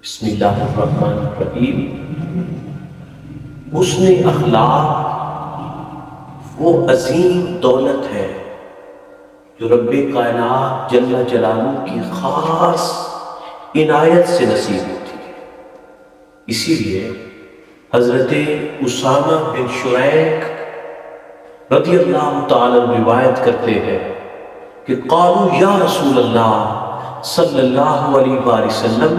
بسم اللہ الرحمن الرحیم۔ حسن اخلاق وہ عظیم دولت ہے جو رب کائنات جل جلالہ کی خاص عنایت سے نصیب ہوتی ہے۔ اسی لیے حضرت اسامہ بن شریک رضی اللہ تعالی روایت کرتے ہیں کہ قالوا یا رسول اللہ صلی اللہ علیہ وآلہ وسلم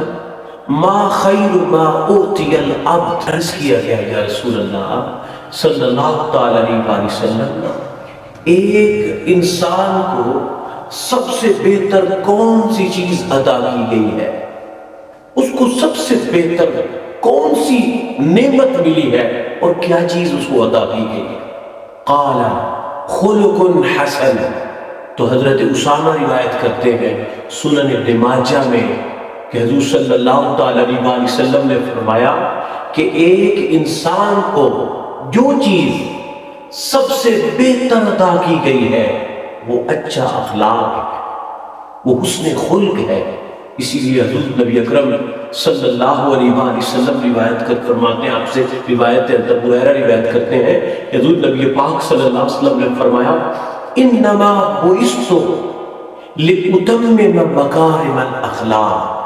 ما خیر ما اوتی العبد، عرض کیا گیا یا رسول اللہ صلی اللہ تعالی علیہ وآلہ وسلم، ایک انسان کو سب سے بہتر کون سی چیز عطا کی گئی ہے، اس کو سب سے بہتر کون سی نعمت ملی ہے اور کیا چیز اس کو عطا کی گئی ہے؟ قال خلق حسن، تو حضرت اسامہ روایت کرتے ہیں سنن ابن ماجہ میں کہ حضور صلی اللہ تعالی علیہ وآلہ وسلم نے فرمایا کہ ایک انسان کو جو چیز سب سے بہتر عطا کی گئی ہے وہ اچھا اخلاق ہے، وہ حسن خلق ہے۔ اسی لیے حضور نبی اکرم صلی اللہ علیہ وآلہ وسلم روایت کر فرماتے ہیں، آپ سے روایت ابو ہریرہ روایت کرتے ہیں کہ حضور نبی پاک صلی اللہ علیہ وسلم نے فرمایا انما بعثت لاتمم مکارم الاخلاق،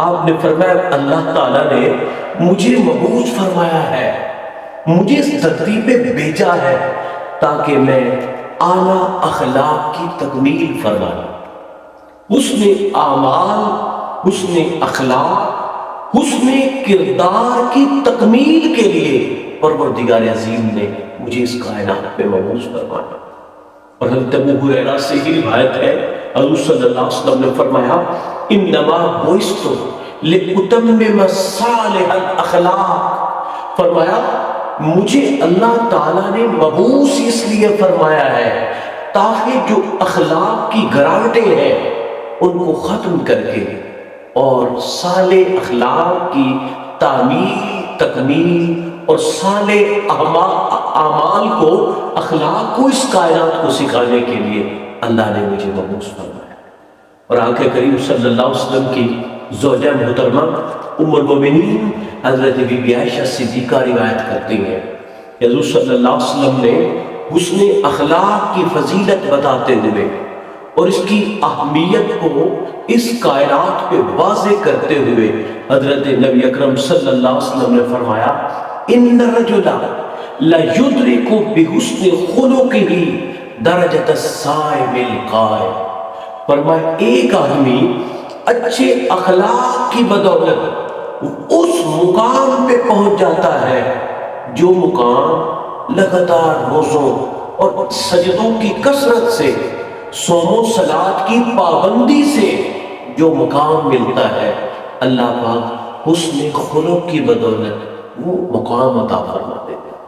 آپ نے فرمایا اللہ تعالیٰ نے مجھے مبعوث فرمایا ہے، مجھے اس دھرتی پہ بھیجا ہے تاکہ میں اعلیٰ اخلاق کی تکمیل فرماؤں۔ حسن اعمال، حسن اخلاق، حسن کردار کی تکمیل کے لیے پروردگار عظیم نے مجھے اس کائنات پہ مبعوث فرمایا۔ اور حضرت ابو ہریرہ سے ہی روایت ہے حضور صلی اللہ علیہ وسلم نے فرمایا انما بعثت لاتمم صالح الاخلاق، فرمایا مجھے اللہ تعالیٰ نے مبعوث اس لیے فرمایا ہے تاکہ جو اخلاق کی گراوٹیں ہیں ان کو ختم کر کے اور صالح اخلاق کی تعمیل، تکمیل اور صالح اعمال کو، اخلاق کو اس کائنات کو سکھانے کے لیے اللہ نے مجھے مبعوث فرمایا۔ اور آقا کریم صلی اللہ علیہ وسلم کی زوجہ محترمہ ام المؤمنین حضرت بی بی عائشہ صدیقہ روایت کرتی ہیں کہ حضور صلی اللہ علیہ وسلم نے حسن اخلاق کی فضیلت بتاتے ہوئے اور اس کی اہمیت کو اس کائنات پہ واضح کرتے ہوئے حضرت نبی اکرم صلی اللہ علیہ وسلم نے فرمایا ان الرجل لیدرک بحسن خلقہ درجۃ الصائم القائم، فرمایا ایک آدمی اچھے اخلاق کی بدولت اس مقام پہ پہنچ جاتا ہے جو مقام لگاتار روزوں اور سجدوں کی کثرت سے، صوم و صلات کی پابندی سے جو مقام ملتا ہے، اللہ پاک حسن خلق کی بدولت وہ مقام عطا فرما دیتے ہیں۔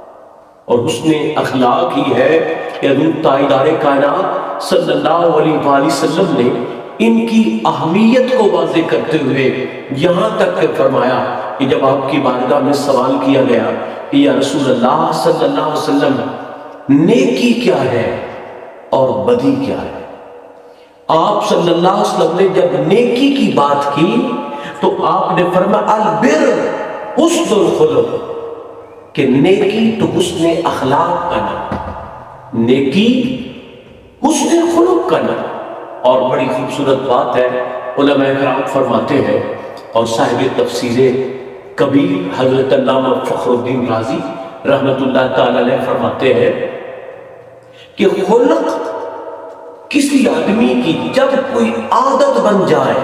اور حسن اخلاق ہی ہے کہ حضور تاجدار کائنات صلی اللہ علیہ وآلہ وسلم نے ان کی اہمیت کو واضح کرتے ہوئے یہاں تک کہ فرمایا کہ جب آپ کی بارگاہ میں سوال کیا گیا کہ یا رسول اللہ صلی اللہ علیہ وسلم نیکی کیا ہے اور بدی کیا ہے، آپ صلی اللہ علیہ وسلم نے جب نیکی کی بات کی تو آپ نے فرمایا البر حسن الخلق، کہ نیکی تو حسن اخلاق کا نام، نیکی حسن خلق کا نام۔ اور بڑی خوبصورت بات ہے، علماء کرام فرماتے ہیں اور صاحب تفسیر کبیر حضرت علامہ فخر الدین رازی رحمت اللہ تعالی علیہ فرماتے ہیں کہ خلق کسی آدمی کی جب کوئی عادت بن جائے،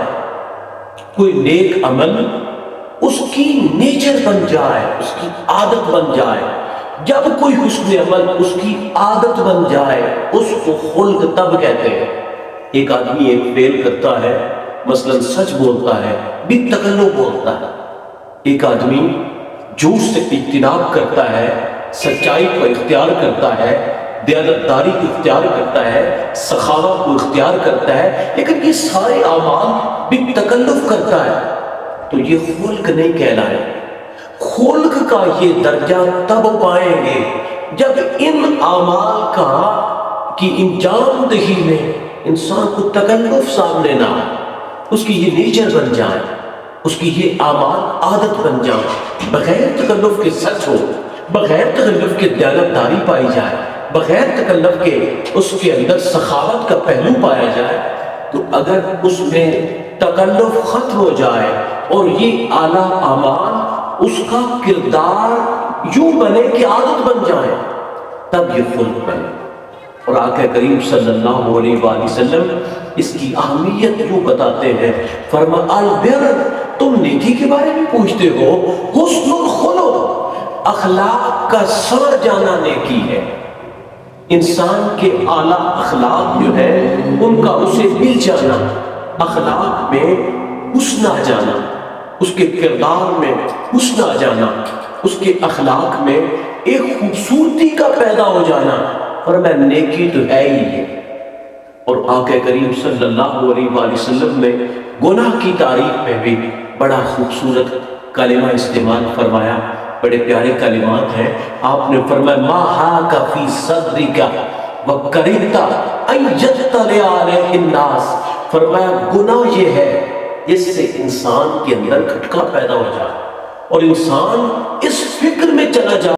کوئی نیک عمل اس کی نیچر بن جائے، اس کی عادت بن جائے، جب کوئی حسن عمل اس کی عادت بن جائے اس کو خلق تب کہتے ہیں۔ ایک آدمی ایک فعل کرتا ہے، مثلا سچ بولتا ہے، بالتکلف بولتا ہے، ایک آدمی جھوٹ سے اجتناب کرتا ہے، سچائی کو اختیار کرتا ہے، دیانتداری کو اختیار کرتا ہے، سخاوت کو اختیار کرتا ہے، لیکن یہ سارے اعمال بالتکلف کرتا ہے تو یہ خلق نہیں کہلائے۔ خلق کا یہ درجہ تب پائیں گے جب ان اعمال کی انجام دہی میں انسان کو تکلف سامنے نہ آئے، اس کی یہ نیچر بن جائے۔ اس کی یہ اعمال عادت بن جائیں، بغیر تکلف کے سچ ہو، بغیر تکلف کے دیانتداری پائی جائے، بغیر تکلف کے اس کے اندر سخاوت کا پہلو پایا جائے، تو اگر اس میں تکلف ختم ہو جائے اور یہ اعلیٰ اعمال اس کا کردار یوں بنے کہ عادت بن جائے، تب یہ خلق بنے۔ اور آقا کریم صلی اللہ علیہ وآلہ وسلم اس کی اہمیت یوں بتاتے ہیں، فرمایا البر، تم نیکی کے بارے میں پوچھتے ہو، حسن الخلق، اخلاق کا سڑ جانا نیکی ہے۔ انسان کے اعلیٰ اخلاق جو ہے ان کا اسے مل جانا، اخلاق میں حسن آ جانا، اس کے کردار میں حسن آ جانا، اس کے اخلاق میں ایک خوبصورتی کا پیدا ہو جانا، اور میں نیکی تو ہے ہی ہے۔ اور آقا کریم صلی اللہ علیہ وآلہ وسلم نے گناہ کی تعریف میں بھی بڑا خوبصورت کلمہ استعمال فرمایا، بڑے پیارے کلمات ہیں۔ آپ نے فرمایا ما حاک فی صدرک وکرہت ان یطلع علیہ الناس، فرمایا گناہ یہ ہے جس سے انسان کے اندر کھٹکا پیدا ہو جائے اور انسان اس فکر میں چلا جائے